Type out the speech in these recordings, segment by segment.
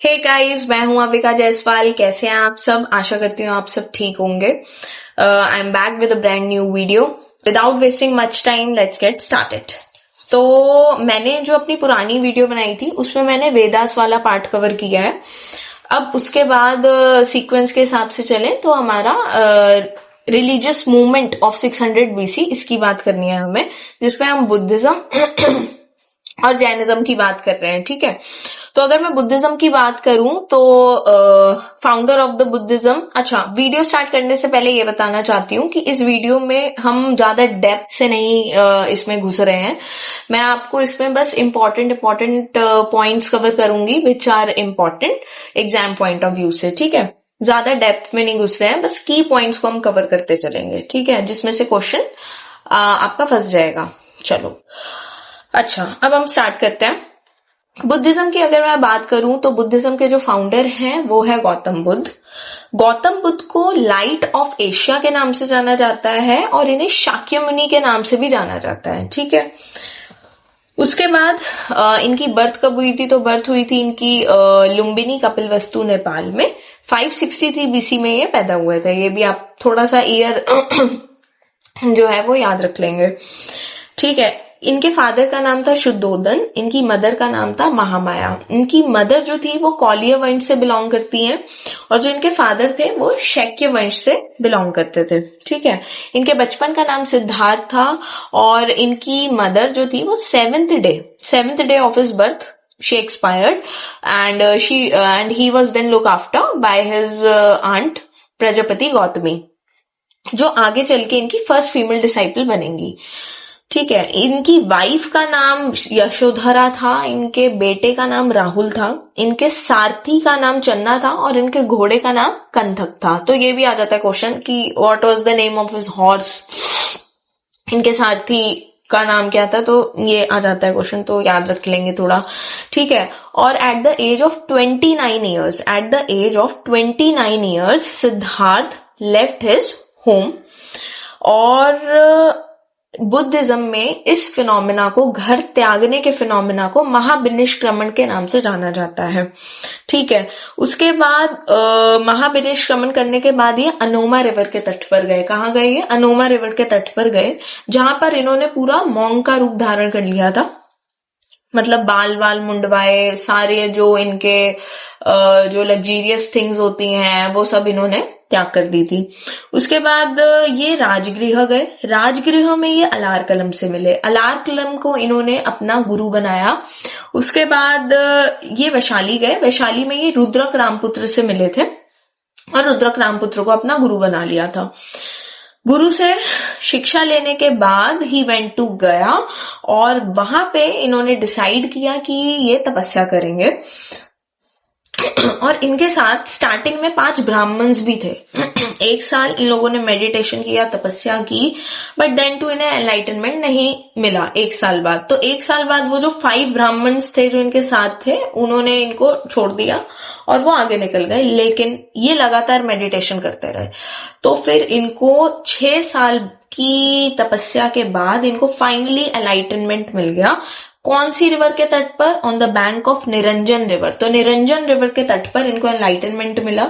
Hey guys, मैं हूं अविका जायसवाल। कैसे हैं आप सब? आशा करती हूँ आप सब ठीक होंगे। I am back with a brand new video. Without wasting much time, let's get started. तो मैंने जो अपनी पुरानी वीडियो बनाई थी उसमें मैंने वेदास वाला पार्ट कवर किया है। अब उसके बाद सीक्वेंस के हिसाब से चले तो हमारा रिलीजियस मूवमेंट ऑफ 600 BC इसकी बात करनी है हमें, जिसमें हम बुद्धिज्म और जैनिज्म की बात कर रहे हैं। ठीक है, तो अगर मैं बुद्धिज्म की बात करूं तो फाउंडर ऑफ द बुद्धिज्म। अच्छा, वीडियो स्टार्ट करने से पहले ये बताना चाहती हूँ कि इस वीडियो में हम ज्यादा डेप्थ से नहीं इसमें घुस रहे हैं। मैं आपको इसमें बस इम्पोर्टेंट पॉइंट्स कवर करूंगी which are important exam point of view से। ठीक है, ज्यादा डेप्थ में नहीं घुस रहे हैं, बस की पॉइंट्स को हम कवर करते चलेंगे। ठीक है, जिसमें से क्वेश्चन आपका फंस जाएगा। चलो अच्छा, अब हम स्टार्ट करते हैं। बुद्धिज्म की अगर मैं बात करूं तो बुद्धिज्म के जो फाउंडर हैं वो है गौतम बुद्ध। गौतम बुद्ध को लाइट ऑफ एशिया के नाम से जाना जाता है और इन्हें शाक्यमुनि के नाम से भी जाना जाता है। ठीक है, उसके बाद इनकी बर्थ कब हुई थी? तो बर्थ हुई थी इनकी लुम्बिनी कपिलवस्तु नेपाल में 563 BC में ये पैदा हुए थे। ये भी आप थोड़ा सा ईयर जो है वो याद रख लेंगे। ठीक है, इनके फादर का नाम था शुद्धोदन, इनकी मदर का नाम था महामाया। इनकी मदर जो थी वो कौलिय वंश से बिलोंग करती हैं और जो इनके फादर थे वो शैक्य वंश से बिलोंग करते थे। ठीक है, इनके बचपन का नाम सिद्धार्थ था और इनकी मदर जो थी वो seventh day of his birth she expired and he was then looked after by his aunt Prajapati Gautami, जो आगे चल के इनकी फर्स्ट फीमेल डिसाइपल बनेंगी। ठीक है, इनकी वाइफ का नाम यशोधरा था, इनके बेटे का नाम राहुल था, इनके सारथी का नाम चन्ना था और इनके घोड़े का नाम कंथक था। तो ये भी आ जाता है क्वेश्चन कि what was the name of his horse, इनके सारथी का नाम क्या था, तो ये आ जाता है क्वेश्चन, तो याद रख लेंगे थोड़ा। ठीक है, और at the age of 29 years Siddhartha left his home. और बुद्धिज्म में इस फिनोमिना को, घर त्यागने के फिनोमिना को महाविनिष्क्रमण के नाम से जाना जाता है। ठीक है, उसके बाद महाविनिष्क्रमण करने के बाद ये अनोमा रिवर के तट पर गए। कहाँ गए ये? अनोमा रिवर के तट पर गए, जहां पर इन्होंने पूरा मॉन्क का रूप धारण कर लिया था। मतलब बाल मुंडवाए, सारे जो इनके जो लग्जीरियस थिंग्स होती हैं वो सब इन्होंने त्याग कर दी थी। उसके बाद ये राजगृह गए। राजगृह में ये अलार कलम से मिले। अलार कलम को इन्होंने अपना गुरु बनाया। उसके बाद ये वैशाली गए। वैशाली में ये रुद्रक रामपुत्र से मिले थे और रुद्रक रामपुत्र को अपना गुरु बना लिया था। गुरु से शिक्षा लेने के बाद ही वेंट टू गया और वहां पे इन्होंने डिसाइड किया कि ये तपस्या करेंगे। और इनके साथ स्टार्टिंग में 5 ब्राह्मण्स भी थे। एक साल इन लोगों ने मेडिटेशन किया, तपस्या की, बट देन टू इन्हें एनलाइटनमेंट नहीं मिला। एक साल बाद, तो एक साल बाद वो जो 5 ब्राह्मण्स थे जो इनके साथ थे, उन्होंने इनको छोड़ दिया और वो आगे निकल गए। लेकिन ये लगातार मेडिटेशन करते रहे। तो फिर इनको 6 साल की तपस्या के बाद इनको फाइनली एनलाइटनमेंट मिल गया। कौन सी रिवर के तट पर? On the bank of Niranjan river. तो निरंजन रिवर के तट पर इनको एनलाइटनमेंट मिला।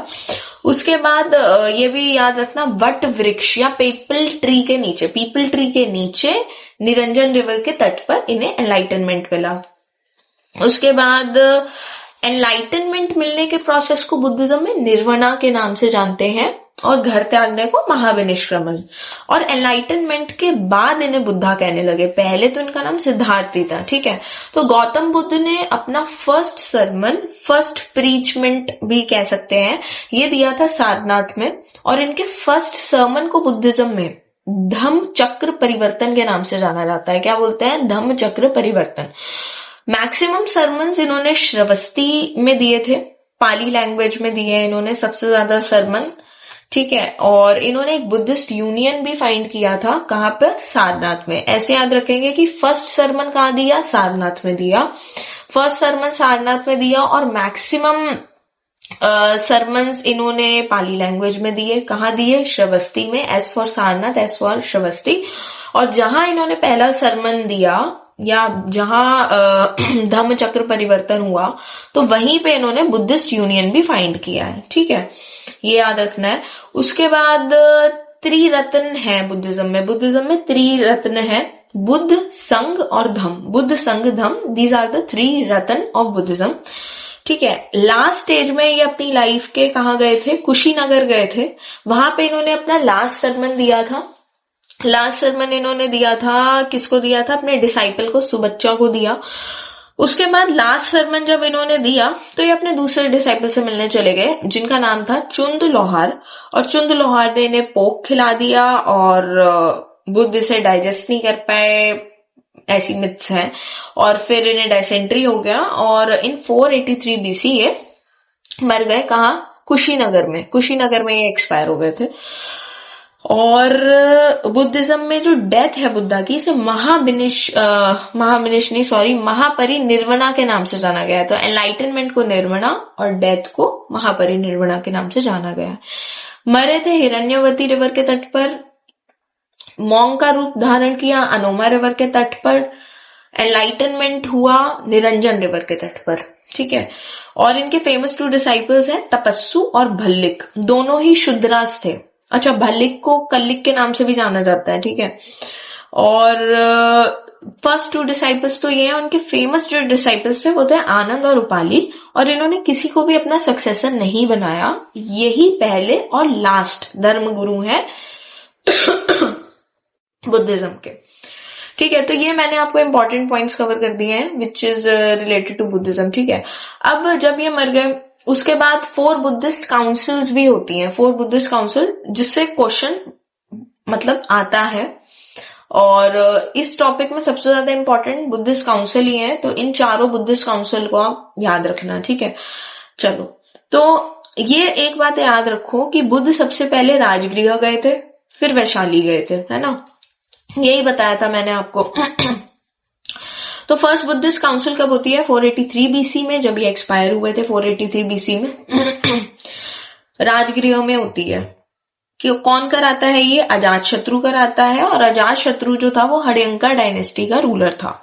उसके बाद ये भी याद रखना, वट वृक्ष या पीपल ट्री के नीचे निरंजन रिवर के तट पर इन्हें एनलाइटनमेंट मिला। उसके बाद एनलाइटनमेंट मिलने के प्रोसेस को बुद्धिज्म में निर्वना के नाम से जानते हैं और घर त्यागने को महाविनिष्क्रमण। और एनलाइटनमेंट के बाद इन्हें बुद्धा कहने लगे। पहले तो इनका नाम सिद्धार्थी था। ठीक है, तो गौतम बुद्ध ने अपना फर्स्ट सरमन, फर्स्ट प्रीचमेंट भी कह सकते हैं, ये दिया था सारनाथ में। और इनके फर्स्ट सरमन को बुद्धिज्म में धम्म चक्र परिवर्तन के नाम से जाना जाता है। क्या बोलते हैं? धम्म चक्र परिवर्तन। मैक्सिमम सरमन्स इन्होंने श्रवस्ती में दिए थे, पाली लैंग्वेज में दिए इन्होंने सबसे ज्यादा सरमन। ठीक है, और इन्होंने एक बुद्धिस्ट यूनियन भी फाइंड किया था। कहां पर? सारनाथ में। ऐसे याद रखेंगे कि फर्स्ट सरमन कहाँ दिया? सारनाथ में दिया। फर्स्ट सरमन सारनाथ में दिया और मैक्सिमम सरमन्स इन्होंने पाली लैंग्वेज में दिए। कहाँ दिए? श्रवस्ती में। S for Sarnath, S for Shravasti. और जहां इन्होंने पहला सरमन दिया या जहां धम्म चक्र परिवर्तन हुआ तो वहीं पे इन्होंने बुद्धिस्ट यूनियन भी फाइंड किया है, ठीक है, ये याद रखना है। उसके बाद त्रिरत्न है बुद्धिज्म में त्रिरत्न है, बुद्ध, संघ और Dhamma, Buddha, Sangha, Dhamma, these are the three ratna of Buddhism, ठीक है। लास्ट स्टेज में ये अपनी लाइफ के कहाँ गए थे, कुशीनगर गए थे, वहां पे इन्होंने अपना लास्ट सरमन दिया था। लास्ट सरमन इन्होंने दिया था, किसको दिया था, अपने डिसाइपल को, सुबच्चा को दिया। उसके बाद लास्ट सरमन जब इन्होंने दिया तो ये अपने दूसरे डिसाइपल से मिलने चले गए जिनका नाम था चुंद लोहार, और चुंद लोहार ने इन्हें पोक खिला दिया और बुद्ध इसे डाइजेस्ट नहीं कर पाए, ऐसी मिथ्स हैं, और फिर इन्हें डायसेंट्री हो गया और इन 483 BC ये मर गए। कहाँ, कुशीनगर में ये एक्सपायर हो गए थे। और बुद्धिज्म में जो डेथ है बुद्धा की, इसे महापरिनिर्वणा के नाम से जाना गया है। तो एनलाइटनमेंट को निर्वणा और डेथ को महापरिनिर्वणा के नाम से जाना गया है। मरे थे हिरण्यवती रिवर के तट पर, मॉन्क का रूप धारण किया अनोमा रिवर के तट पर, एनलाइटनमेंट हुआ निरंजन रिवर के तट पर, ठीक है। और इनके फेमस 2 डिसाइपल्स हैं तपस्सु और भल्लिक, दोनों ही शुद्रास थे। अच्छा, भल्लिक को कल्लिक के नाम से भी जाना जाता है, ठीक है। और फर्स्ट 2 डिसाइपल्स तो ये हैं, उनके फेमस जो डिसाइपल्स थे वो थे आनंद और उपाली, और इन्होंने किसी को भी अपना सक्सेसर नहीं बनाया, यही पहले और लास्ट धर्म गुरु हैं बुद्धिज्म के, ठीक है। तो ये मैंने आपको इंपॉर्टेंट पॉइंट्स कवर कर दिए हैं which is related to Buddhism, ठीक है। अब जब ये मर गए उसके बाद 4 बुद्धिस्ट काउंसिल्स भी होती हैं, 4 बुद्धिस्ट काउंसिल, जिससे क्वेश्चन मतलब आता है, और इस टॉपिक में सबसे ज्यादा इंपॉर्टेंट बुद्धिस्ट काउंसिल ही है। तो इन चारों बुद्धिस्ट काउंसिल को आप याद रखना, ठीक है। चलो, तो ये एक बात याद रखो कि बुद्ध सबसे पहले राजगृह गए थे, फिर वैशाली गए थे, है ना, यही बताया था मैंने आपको तो फर्स्ट बुद्धिस्ट काउंसिल कब होती है, 483 BC में, जब ये एक्सपायर हुए थे 483 BC में राजगृह में होती है। कि कौन कराता है ये, अजातशत्रु कराता है, और अजातशत्रु जो था वो हड़यंका डायनेस्टी का रूलर था,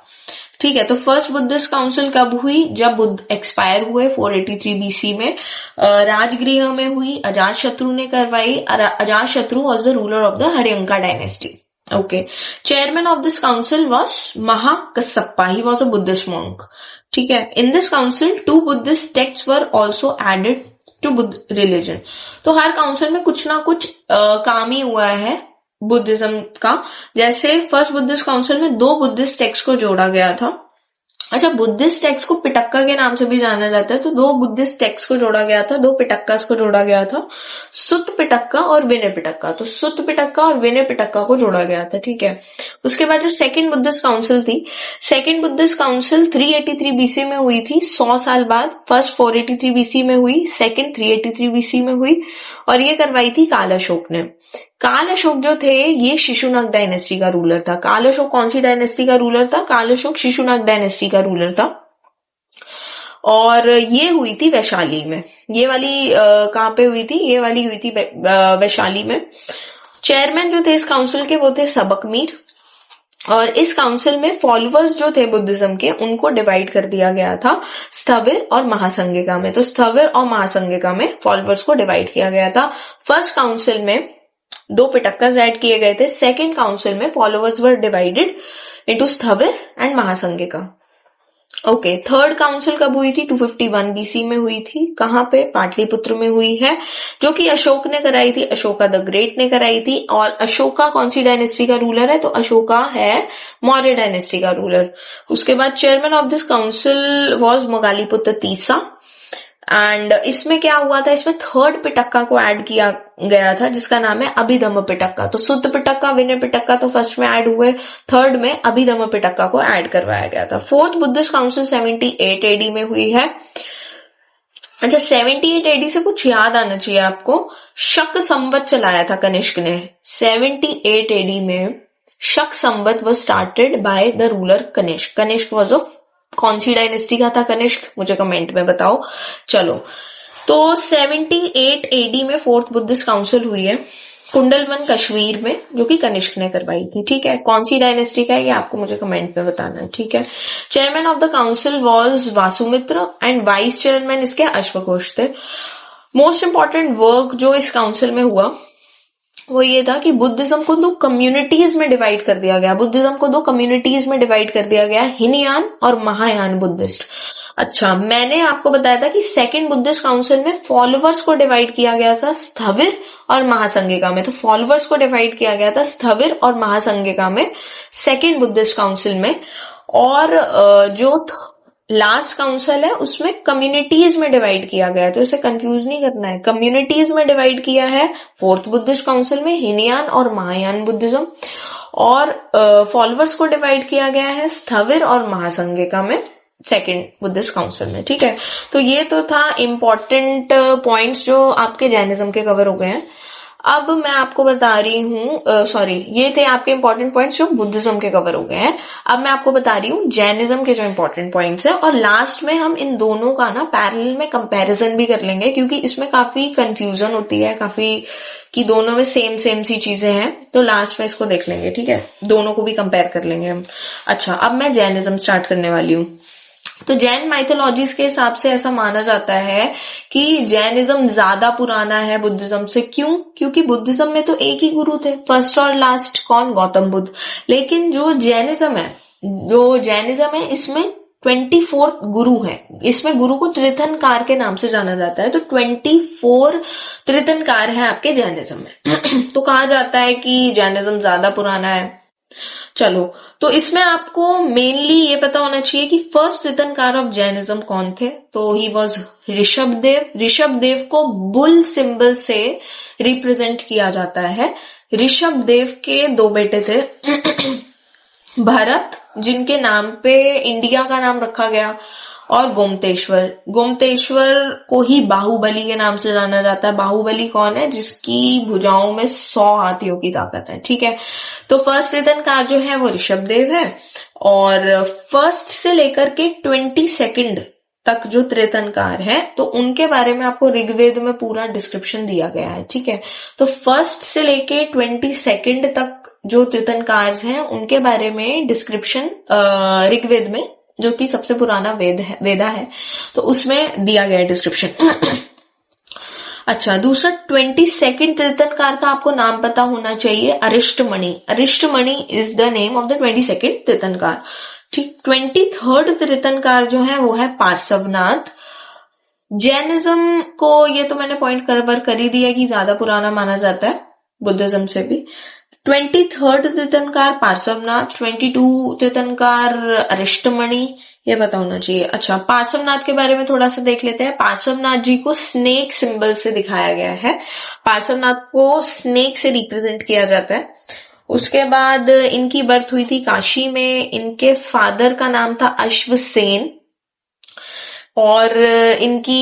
ठीक है। तो फर्स्ट बुद्धिस्ट काउंसिल कब हुई, जब बुद्ध एक्सपायर हुए 483 BC में, राजगृह में हुई, अजातशत्रु ने करवाई। Ajatashatru was the ruler of the Haryanka dynasty, okay. Chairman of this council was Mahakassapa. He was a Buddhist monk. ठीक है. In this council, 2 Buddhist texts were also added to Buddha religion. तो हर council में कुछ ना कुछ काम ही हुआ है बुद्धिज्म का। जैसे फर्स्ट बुद्धिस्ट काउंसिल में 2 बुद्धिस्ट टेक्स्ट को जोड़ा गया था। अच्छा, बुद्धिस्ट टेक्स्ट को पिटक्का के नाम से भी जाना जाता है। तो 2 बुद्धिस्ट टेक्स्ट को जोड़ा गया था, 2 पिटक्कास को जोड़ा गया था, सुत्त पिटक्का और विनय पिटक्का। तो सुत्त पिटक्का और विनय पिटक्का को जोड़ा गया था, ठीक है। उसके बाद जो सेकंड बुद्धिस्ट काउंसिल थी, सेकंड बुद्धिस्ट काउंसिल 383 BC में हुई थी, 100 साल बाद। फर्स्ट 483 BC में हुई, सेकंड 383 BC में हुई, और ये करवाई थी काल अशोक ने। काल अशोक जो थे ये शिशुनाग डायनेस्टी का रूलर था। काल अशोक कौन सी डायनेस्टी का रूलर था, काल अशोक शिशुनाग डायनेस्टी का रूलर था। और ये हुई थी वैशाली में। ये वाली कहाँ पे हुई थी, ये वाली हुई थी वैशाली में। चेयरमैन जो थे इस काउंसिल के वो थे सबक मीर, और इस काउंसिल में फॉलोअर्स जो थे बुद्धिज्म के उनको डिवाइड कर दिया गया था स्थविर और महासंघिका में। तो स्थविर और महासंघिका में फॉलोअर्स को डिवाइड किया गया था। फर्स्ट काउंसिल में 2 पिटक्कास ऐड किए गए थे, सेकेंड काउंसिल में followers were divided into Sthavira and Mahasanghika. Okay, third council कब हुई थी, 251 BC में हुई थी। कहाँ पे, पाटलिपुत्र में हुई है, जो कि अशोक ने कराई थी, अशोका द ग्रेट ने कराई थी। और अशोका कौन सी डायनेस्टी का रूलर है, तो अशोका है मौर्य डायनेस्टी का रूलर। उसके बाद chairman of this council was Moggaliputta तीसरा। एंड इसमें क्या हुआ था, इसमें थर्ड पिटक्का को ऐड किया गया था जिसका नाम है अभिधम्म पिटक्का। तो सुत्त पिटक्का, विनय पिटक्का तो फर्स्ट में ऐड हुए, थर्ड में अभिधम्म पिटक्का को ऐड करवाया गया था। फोर्थ बुद्धिस्ट काउंसिल 78 AD में हुई है। अच्छा, 78 AD से कुछ याद आना चाहिए आपको, शक संवत चलाया था कनिष्क ने। 78 AD में Shaka Samvat was started by the ruler Kanishka. Kanishka was of कौन सी डायनेस्टी का था कनिष्क, मुझे कमेंट में बताओ। चलो, तो 78 AD में फोर्थ बुद्धिस्ट काउंसिल हुई है। कुंडलवन कश्मीर में, जो कि कनिष्क ने करवाई थी। ठीक है, कौन सी डायनेस्टी का है ये आपको मुझे कमेंट में बताना है। ठीक है, chairman of the council was Vasumitra and vice chairman इसके अश्वघोष थे। मोस्ट इंपॉर्टेंट वर्क जो इस काउंसिल में हुआ वो ये था कि बुद्धिज्म को दो कम्युनिटीज में डिवाइड कर दिया गया। बुद्धिज्म को दो कम्युनिटीज में डिवाइड कर दिया गया, हीनयान और महायान बुद्धिस्ट। अच्छा, मैंने आपको बताया था कि सेकंड बुद्धिस्ट काउंसिल में फॉलोवर्स को डिवाइड किया गया था स्थविर और महासंघिका में। तो फॉलोवर्स को डिवाइड किया गया था स्थविर और महासंघिका में सेकंड बुद्धिस्ट काउंसिल में। और जो लास्ट काउंसिल है उसमें कम्युनिटीज में डिवाइड किया गया है, तो इसे कंफ्यूज नहीं करना है। कम्युनिटीज में डिवाइड किया है फोर्थ बुद्धिस्ट काउंसिल में हीनयान और महायान बुद्धिज्म, और फॉलोवर्स को डिवाइड किया गया है स्थविर और महासंघिका में सेकंड बुद्धिस्ट काउंसिल में। ठीक है, तो ये तो था इम्पोर्टेंट पॉइंट्स जो आपके जैनिज्म के कवर हो गए हैं। अब मैं आपको बता रही हूँ, ये थे आपके इंपॉर्टेंट पॉइंट्स जो बुद्धिज्म के कवर हो गए हैं। अब मैं आपको बता रही हूँ जैनिज्म के जो इंपॉर्टेंट पॉइंट्स हैं, और लास्ट में हम इन दोनों का ना पैरेलल में कंपैरिजन भी कर लेंगे, क्योंकि इसमें काफी कंफ्यूजन होती है, काफी कि दोनों में सेम सी चीजें हैं। तो लास्ट में इसको देख लेंगे। ठीक है, दोनों को भी कंपेयर कर लेंगे हम। अच्छा, अब मैं जैनिज्म स्टार्ट करने वाली हूँ। तो जैन माइथोलॉजीज के हिसाब से ऐसा माना जाता है कि जैनिज्म ज्यादा पुराना है बुद्धिज्म से। क्यों? क्योंकि बुद्धिज्म में तो एक ही गुरु थे, फर्स्ट और लास्ट कौन? गौतम बुद्ध। लेकिन जो जैनिज्म है इसमें 24 गुरु हैं। इसमें गुरु को त्रिथनकार के नाम से जाना जाता है। तो 24 त्रिथनकार है आपके जैनिज्म में। तो कहा जाता है कि जैनिज्म ज्यादा पुराना है। चलो, तो इसमें आपको मेनली ये पता होना चाहिए कि फर्स्ट तीर्थंकर ऑफ जैनिज्म कौन थे। तो ही वॉज ऋषभदेव। ऋषभदेव को बुल सिंबल से रिप्रेजेंट किया जाता है। ऋषभदेव के दो बेटे थे, भरत, जिनके नाम पे इंडिया का नाम रखा गया, और गोमतेश्वर। गोमतेश्वर को ही बाहुबली के नाम से जाना जाता है। बाहुबली कौन है? जिसकी भुजाओं में 100 हाथियों की ताकत है। ठीक है, तो फर्स्ट तीर्थंकर जो है वो ऋषभदेव है, और फर्स्ट से लेकर के 22 तक जो तीर्थंकर है तो उनके बारे में आपको ऋग्वेद में पूरा डिस्क्रिप्शन दिया गया है। ठीक है, तो फर्स्ट से लेके 22 तक जो तीर्थंकर हैं उनके बारे में डिस्क्रिप्शन ऋग्वेद में, जो कि सबसे पुराना वेदा है, तो उसमें दिया गया है डिस्क्रिप्शन। अच्छा, दूसरा 22 तीर्थंकर का आपको नाम पता होना चाहिए, Arishtamani. Arishtamani is the name of the 22 Tirthankara. ठीक, 23rd तीर्थंकर जो है वो है पार्श्वनाथ। जैनिज्म को ये तो मैंने पॉइंट कवर कर ही दिया कि ज्यादा पुराना माना जाता है बुद्धिज्म से भी। 23rd तीर्थंकर पार्श्वनाथ, 22 तीर्थंकर अरिष्टमणि, ये पता होना चाहिए। अच्छा, पार्श्वनाथ के बारे में थोड़ा सा देख लेते हैं। पार्श्वनाथ जी को स्नेक सिंबल से दिखाया गया है। पार्श्वनाथ को स्नेक से रिप्रेजेंट किया जाता है। उसके बाद इनकी बर्थ हुई थी काशी में। इनके फादर का नाम था अश्वसेन, और इनकी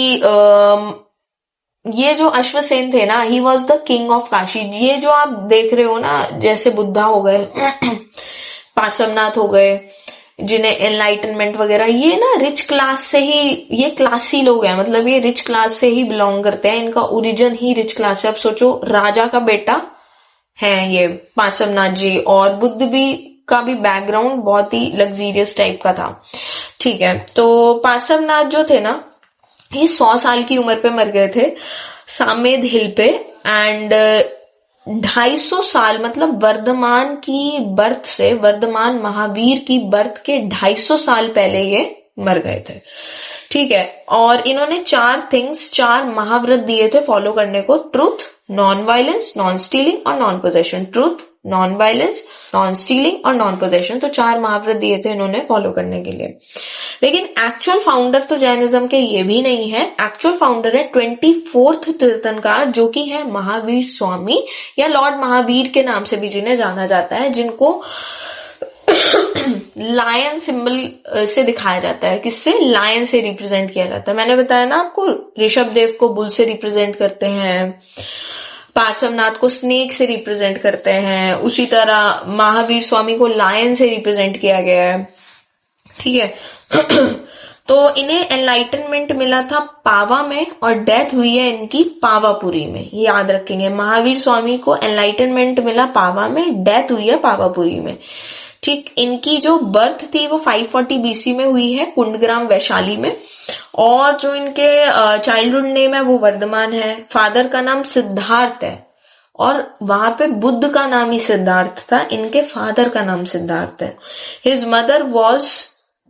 ये जो अश्वसेन थे ना, he was the king of Kashi. ये जो आप देख रहे हो ना, जैसे बुद्धा हो गए, पार्श्वनाथ हो गए, जिन्हें एनलाइटनमेंट वगैरह, ये ना रिच क्लास से ही, ये क्लासी लोग हैं, मतलब ये रिच क्लास से ही बिलोंग करते हैं। इनका ओरिजिन ही रिच क्लास है। अब सोचो, राजा का बेटा है ये पार्श्वनाथ जी, और बुद्ध भी का भी बैकग्राउंड बहुत ही लग्जीरियस टाइप का था। ठीक है, तो पार्श्वनाथ जो थे ना, ये 100 साल की उम्र पे मर गए थे सामेद हिल पे, एंड 250 साल, मतलब वर्धमान की बर्थ से, वर्धमान महावीर की बर्थ के 250 साल पहले ये मर गए थे। ठीक है, और इन्होंने 4 महाव्रत दिए थे फॉलो करने को: truth, non violence, non stealing और non possession. Truth, non violence, non stealing और नॉन पोजेशन, तो 4 महाव्रत दिए थे इन्होंने फॉलो करने के लिए। लेकिन एक्चुअल फाउंडर तो जैनिज्म के ये भी नहीं है। एक्चुअल फाउंडर है 24th तीर्थंकर, जो कि है महावीर स्वामी, या लॉर्ड महावीर के नाम से भी जिन्हें जाना जाता है, जिनको लायन सिंबल से दिखाया जाता है। किससे? लायन से रिप्रेजेंट किया जाता है। मैंने बताया ना आपको, ऋषभदेव को बुल से रिप्रेजेंट करते हैं, पार्श्वनाथ को स्नेक से रिप्रेजेंट करते हैं, उसी तरह महावीर स्वामी को लायन से रिप्रेजेंट किया गया है। ठीक है, तो इन्हें एनलाइटनमेंट मिला था पावा में और डेथ हुई है इनकी पावापुरी में। ये याद रखेंगे, महावीर स्वामी को एनलाइटनमेंट मिला पावा में, डेथ हुई है पावापुरी में। ठीक, इनकी जो बर्थ थी वो 540 बीसी में हुई है कुंडग्राम वैशाली में, और जो इनके चाइल्डहुड नेम है वो वर्धमान है। फादर का नाम सिद्धार्थ है, और वहां पे बुद्ध का नाम ही सिद्धार्थ था, इनके फादर का नाम सिद्धार्थ है। His mother was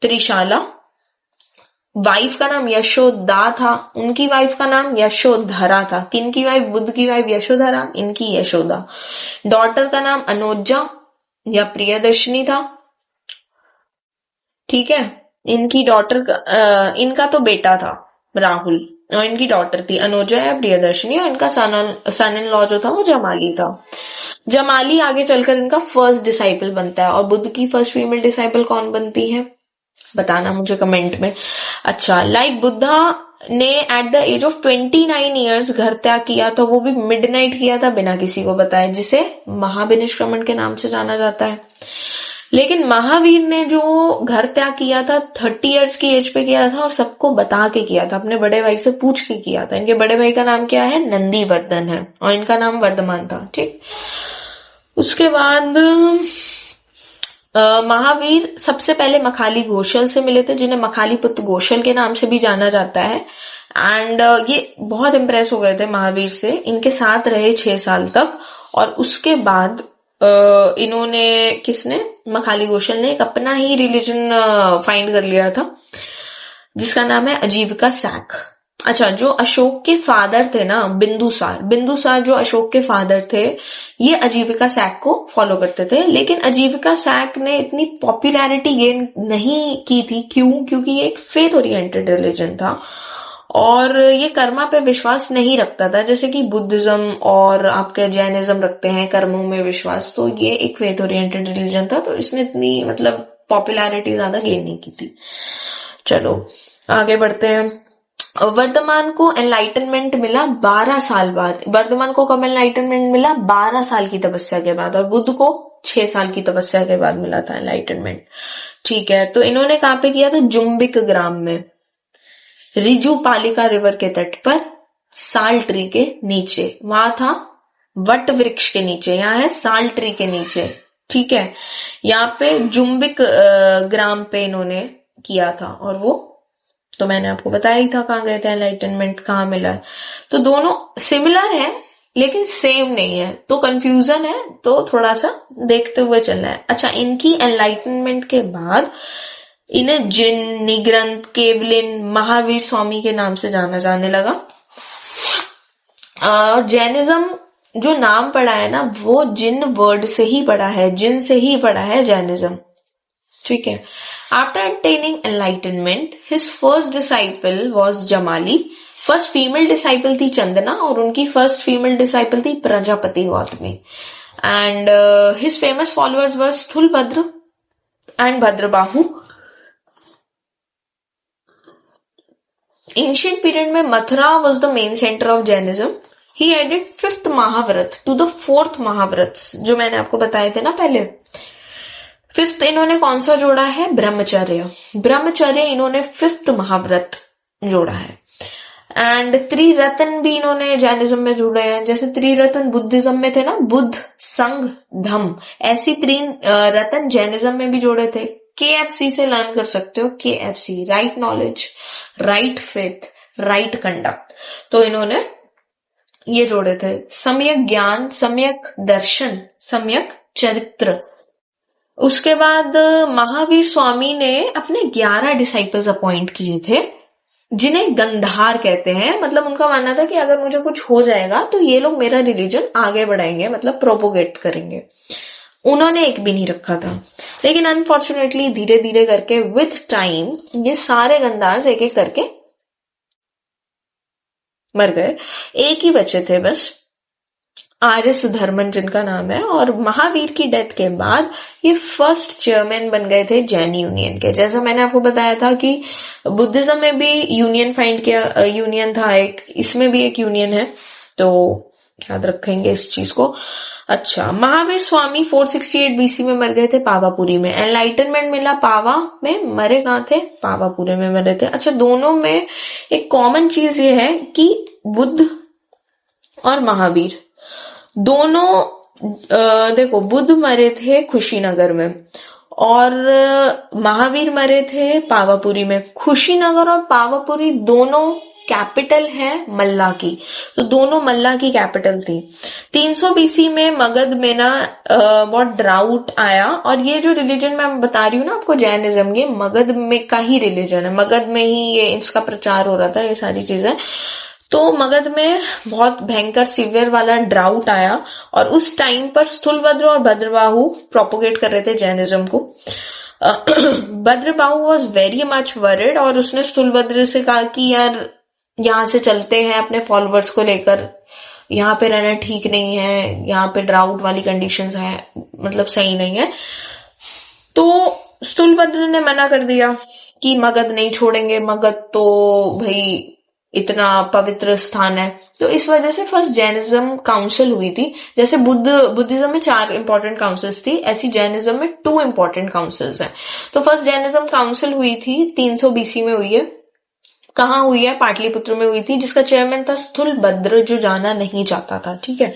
Trishala, wife का नाम यशोदा था, उनकी वाइफ का नाम यशोधरा था। किनकी वाइफ? बुद्ध की वाइफ यशोधरा, इनकी यशोदा। डॉटर का नाम अनोजा या प्रियदर्शनी था। ठीक है, इनकी डॉटर का इनका तो बेटा था राहुल, और इनकी डॉटर थी अनोजा या प्रियदर्शनी, और इनका सन इन लॉ जो था वो जमाली था। जमाली आगे चलकर इनका फर्स्ट डिसाइपल बनता है। और बुद्ध की फर्स्ट फीमेल डिसाइपल कौन बनती है, बताना मुझे कमेंट में। अच्छा, लाइक बुद्धा ने at the age of 29 years घर त्याग किया था, वो भी मिडनाइट किया था बिना किसी को बताए, जिसे महाविनिष्क्रमण के नाम से जाना जाता है। लेकिन महावीर ने जो घर त्याग किया था 30 ईयर्स की एज पे किया था, और सबको बता के किया था, अपने बड़े भाई से पूछ के किया था। इनके बड़े भाई का नाम क्या है? नंदीवर्धन है, और इनका नाम वर्धमान था। ठीक, उसके बाद महावीर सबसे पहले मखाली घोषल से मिले थे, जिन्हें मखाली पुत्र घोषल के नाम से भी जाना जाता है। एंड ये बहुत इंप्रेस हो गए थे महावीर से, इनके साथ रहे 6 साल तक। और उसके बाद इन्होंने, किसने? मखाली घोषल ने एक अपना ही रिलीजन फाइंड कर लिया था, जिसका नाम है आजीविका सैक। अच्छा, जो अशोक के फादर थे ना, बिंदुसार जो अशोक के फादर थे, ये आजीविका सैक को फॉलो करते थे। लेकिन आजीविका सैक ने इतनी पॉपुलैरिटी गेन नहीं की थी। क्यों? क्योंकि ये एक फेथ ओरिएंटेड रिलीजन था, और ये कर्मा पे विश्वास नहीं रखता था, जैसे कि बुद्धिज्म और आपके जैनिज्म रखते हैं कर्मों में विश्वास। तो ये एक फेथ ओरिएंटेड रिलीजन था, तो इसने इतनी मतलब पॉपुलैरिटी ज्यादा गेन नहीं की थी। चलो आगे बढ़ते हैं। वर्धमान को एनलाइटनमेंट मिला 12 साल बाद। वर्धमान को कब एनलाइटनमेंट मिला? 12 साल की तपस्या के बाद, और बुद्ध को 6 साल की तपस्या के बाद मिला था एनलाइटनमेंट। ठीक है, तो इन्होंने कहां पे किया था? जुम्बिक ग्राम में, रिजू पालिका रिवर के तट पर, साल ट्री के नीचे। वहां था वट वृक्ष के नीचे, यहाँ है साल ट्री के नीचे। ठीक है, यहाँ पे जुम्बिक ग्राम पे इन्होंने किया था, और वो तो मैंने आपको बताया ही था कहाँ गए थे एनलाइटनमेंट, कहाँ मिला है। तो दोनों सिमिलर है लेकिन सेम नहीं है, तो कंफ्यूजन है, तो थोड़ा सा देखते हुए चलना है। अच्छा, इनकी एनलाइटनमेंट के बाद इन्हें जिन, निग्रंथ, केवलिन, महावीर स्वामी के नाम से जाना जाने लगा। और जैनिज्म जो नाम पड़ा है ना, वो जिन वर्ड से ही पड़ा है, जिन से ही पड़ा है जैनिज्म। ठीक है, after attaining enlightenment his first disciple was Jamali. First female disciple थी चंदना, और उनकी फर्स्ट फीमेल डिसाइपल थी Prajapati Gautami. And his famous followers were Sthulabhadra and Bhadrabahu. Ancient period में Mathura was the main centre of Jainism. He added 5th mahavrata to the 4th mahavrata, जो मैंने आपको बताए थे ना पहले। 5th इन्होंने कौन सा जोड़ा है? ब्रह्मचर्य। ब्रह्मचर्य इन्होंने 5th महाव्रत जोड़ा है। एंड त्रिरत्न भी इन्होंने जैनिज्म में जोड़े हैं। जैसे त्रिरत्न बुद्धिज्म में थे ना, बुद्ध, संघ, धम्म, ऐसी 3 रत्न जैनिज्म में भी जोड़े थे। KFC से लर्न कर सकते हो, KFC, right knowledge, right faith, right conduct. तो इन्होंने ये जोड़े थे। सम्यक ज्ञान, सम्यक दर्शन, सम्यक चरित्र। उसके बाद महावीर स्वामी ने अपने 11 डिसाइपल्स अपॉइंट किए थे, जिन्हें गंधार कहते हैं। मतलब उनका मानना था कि अगर मुझे कुछ हो जाएगा तो ये लोग मेरा रिलीजन आगे बढ़ाएंगे, मतलब प्रोपोगेट करेंगे। उन्होंने एक भी नहीं रखा था, लेकिन अनफॉर्चुनेटली धीरे धीरे करके विथ टाइम ये सारे गंधार एक एक करके मर गए। एक ही बचे थे बस, आर्य सुधर्मन जिनका नाम है। और महावीर की डेथ के बाद ये फर्स्ट चेयरमैन बन गए थे जैन यूनियन के। जैसा मैंने आपको बताया था कि बुद्धिज्म में भी यूनियन फाइंड किया, यूनियन था एक, इसमें भी एक यूनियन है, तो याद रखेंगे इस चीज को। अच्छा, महावीर स्वामी 468 बीसी में मर गए थे पावापुरी में। एनलाइटनमेंट मिला पावा में, मरे कहाँ थे? पावापुरी में मरे थे। अच्छा, दोनों में एक कॉमन चीज ये है कि बुद्ध और महावीर दोनों देखो, बुद्ध मरे थे कुशीनगर में और महावीर मरे थे पावापुरी में। कुशीनगर और पावापुरी दोनों कैपिटल है मल्ला की, तो दोनों मल्ला की कैपिटल थी। 300 बीसी में मगध में ना बहुत ड्राउट आया, और ये जो रिलीजन मैं बता रही हूँ ना आपको, जैनिज्म, ये मगध में का ही रिलीजन है, मगध में ही ये इसका प्रचार हो रहा था, ये सारी चीजें। तो मगध में बहुत भयंकर सीवियर वाला ड्राउट आया, और उस टाइम पर स्थूलभद्र और भद्रबाहु प्रोपोगेट कर रहे थे जैनिज्म को। Bhadrabahu was very much worried, और उसने स्थूलभद्र से कहा कि यार यहाँ से चलते हैं अपने फॉलोअर्स को लेकर, यहाँ पे रहना ठीक नहीं है, यहाँ पे ड्राउट वाली कंडीशंस है, मतलब सही नहीं है। तो स्थूलभद्र ने मना कर दिया कि मगध नहीं छोड़ेंगे, मगध तो भाई इतना पवित्र स्थान है। तो इस वजह से फर्स्ट जैनिज्म काउंसिल हुई थी। जैसे बुद्धिज्म में 4 इंपॉर्टेंट काउंसिल्स थी, ऐसी जैनिज्म में 2 इंपॉर्टेंट काउंसिल्स हैं। तो फर्स्ट जैनिज्म काउंसिल हुई थी 300 बीसी में हुई है। कहाँ हुई है? पाटलिपुत्र में हुई थी, जिसका चेयरमैन था स्थूलभद्र, जो जाना नहीं चाहता था। ठीक है।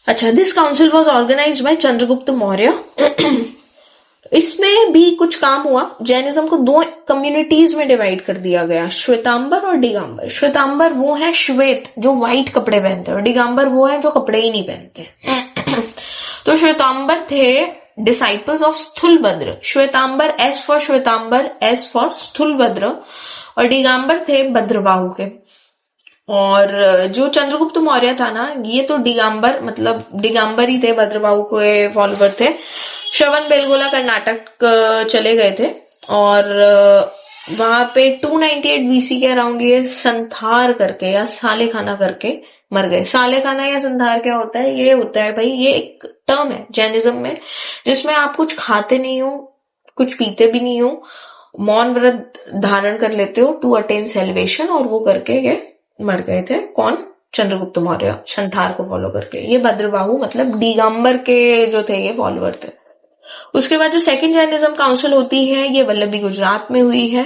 अच्छा, this council was organised by Chandragupta Maurya. इसमें भी कुछ काम हुआ। जैनिज्म को 2 कम्युनिटीज में डिवाइड कर दिया गया, श्वेतांबर और दिगंबर। श्वेतांबर वो है श्वेत, जो व्हाइट कपड़े पहनते हैं, और दिगंबर वो है जो कपड़े ही नहीं पहनते। तो श्वेतांबर थे disciples of Sthulabhadra. Shvetambar, S for Shvetambar, S for Sthulabhadra, और दिगंबर थे भद्रबाहु के। और जो चंद्रगुप्त मौर्य था ना, ये तो दिगंबर, मतलब दिगंबर ही थे, भद्रबाहु के फॉलोवर थे। श्रवण बेलगोला कर्नाटक चले गए थे, और वहां पे 298 बीसी के अराउंड ये संथार करके या सालेखाना करके मर गए। सालेखाना या संथार क्या होता है? ये होता है भाई, ये एक टर्म है जैनिज्म में, जिसमें आप कुछ खाते नहीं हो, कुछ पीते भी नहीं हो, मौन व्रत धारण कर लेते हो टू अटेन सेल्वेशन, और वो करके ये मर गए थे। कौन? चंद्रगुप्त मौर्य, संथार को फॉलो करके। ये भद्रबाहु मतलब दिगंबर के जो थे ये फॉलोअर थे। उसके बाद जो सेकंड जैनिज्म काउंसिल होती है, ये वल्लभी गुजरात में हुई है।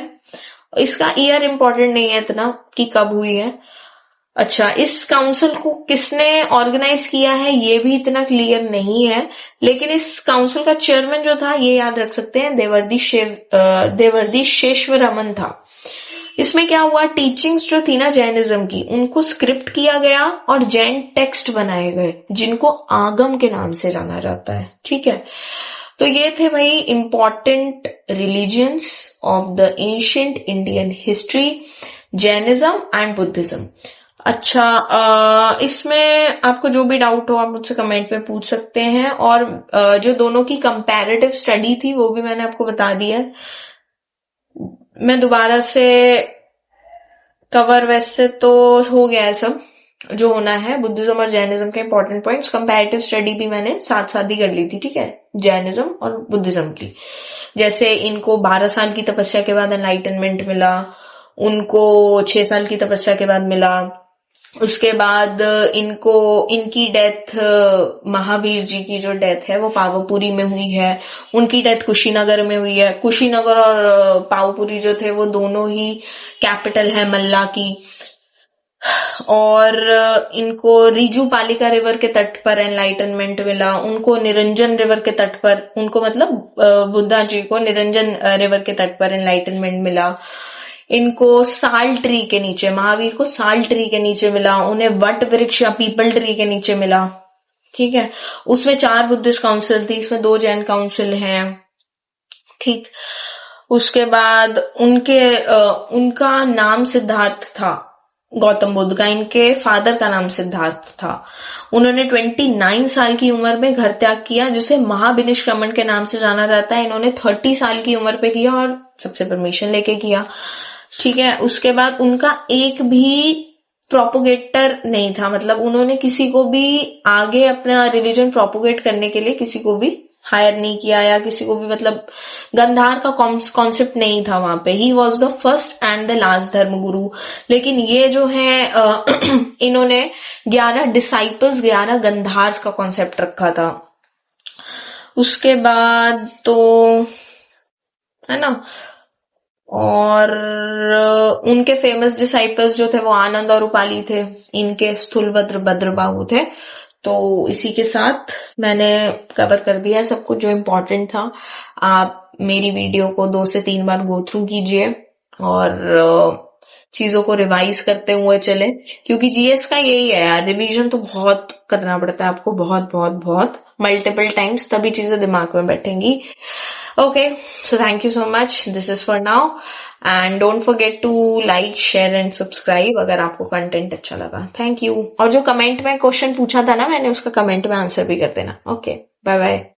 इसका ईयर इंपॉर्टेंट नहीं है इतना कि कब हुई है। अच्छा, इस काउंसिल को किसने ऑर्गेनाइज किया है ये भी इतना क्लियर नहीं है, लेकिन इस काउंसिल का चेयरमैन जो था, ये याद रख सकते हैं, देवर्दी शेषवरमन था। इसमें क्या हुआ? टीचिंग्स जो थी ना जैनिज्म की, उनको स्क्रिप्ट किया गया और जैन टेक्स्ट बनाए गए, जिनको आगम के नाम से जाना जाता है। ठीक है। तो ये थे भाई important religions of the ancient Indian history, Jainism and Buddhism. अच्छा, इसमें आपको जो भी डाउट हो आप मुझसे कमेंट में पूछ सकते हैं, और जो दोनों की कंपैरेटिव स्टडी थी वो भी मैंने आपको बता दी है। मैं दोबारा से कवर, वैसे तो हो गया है सब जो होना है बुद्धिज्म और जैनिज्म के इंपॉर्टेंट पॉइंट्स। कंपैरेटिव स्टडी भी मैंने साथ साथ ही कर ली थी, ठीक है, जैनिज्म और बुद्धिज्म की। जैसे इनको 12 साल की तपस्या के बाद एनलाइटनमेंट मिला, उनको 6 साल की तपस्या के बाद मिला। उसके बाद इनकी डेथ, महावीर जी की जो डेथ है वो पावापुरी में हुई है, उनकी डेथ कुशीनगर में हुई है। कुशीनगर और पावापुरी जो थे वो दोनों ही कैपिटल है मल्ला की। और इनको रिजू पालिका रिवर के तट पर एनलाइटनमेंट मिला, उनको निरंजन रिवर के तट पर, उनको मतलब बुद्धा जी को निरंजन रिवर के तट पर एनलाइटनमेंट मिला। इनको साल ट्री के नीचे, महावीर को साल ट्री के नीचे मिला, उन्हें वट वृक्ष या पीपल ट्री के नीचे मिला। ठीक है। उसमें 4 बुद्धिस्ट काउंसिल थी, इसमें 2 जैन काउंसिल हैं। ठीक। उसके बाद उनका नाम सिद्धार्थ था, गौतम बुद्ध का। इनके फादर का नाम सिद्धार्थ था। उन्होंने 29 साल की उम्र में घर त्याग किया, जिसे महाविनिष्क्रमण के नाम से जाना जाता है। इन्होंने 30 साल की उम्र पे किया और सबसे परमिशन लेके किया। ठीक है। उसके बाद उनका एक भी प्रोपोगेटर नहीं था, मतलब उन्होंने किसी को भी आगे अपना रिलीजन प्रोपोगेट करने के लिए किसी को भी हायर नहीं किया या किसी को भी, मतलब गंधार का कॉन्सेप्ट नहीं था वहां पे। He was the first and the last धर्मगुरु। लेकिन ये जो है इन्होंने 11 डिसाइपल्स, 11 गंधार्स का कॉन्सेप्ट रखा था। उसके बाद तो है ना, और उनके फेमस डिसाइपल्स जो थे वो आनंद और उपाली थे, इनके स्थूलभद्र भद्रबाहु थे। तो इसी के साथ मैंने कवर कर दिया सब कुछ जो इम्पोर्टेंट था। आप मेरी वीडियो को 2 से 3 बार गो थ्रू कीजिए और चीजों को रिवाइज करते हुए चले, क्योंकि जीएस का यही है यार, रिवीजन तो बहुत करना पड़ता है आपको, बहुत बहुत बहुत मल्टीपल टाइम्स, तभी चीजें दिमाग में बैठेंगी। Okay, so thank you so much, this is for now and don't forget to like share and subscribe अगर आपको कंटेंट अच्छा लगा। Thank you. और जो कमेंट में क्वेश्चन पूछा था ना मैंने, उसका कमेंट में आंसर भी कर देना। Okay, bye bye.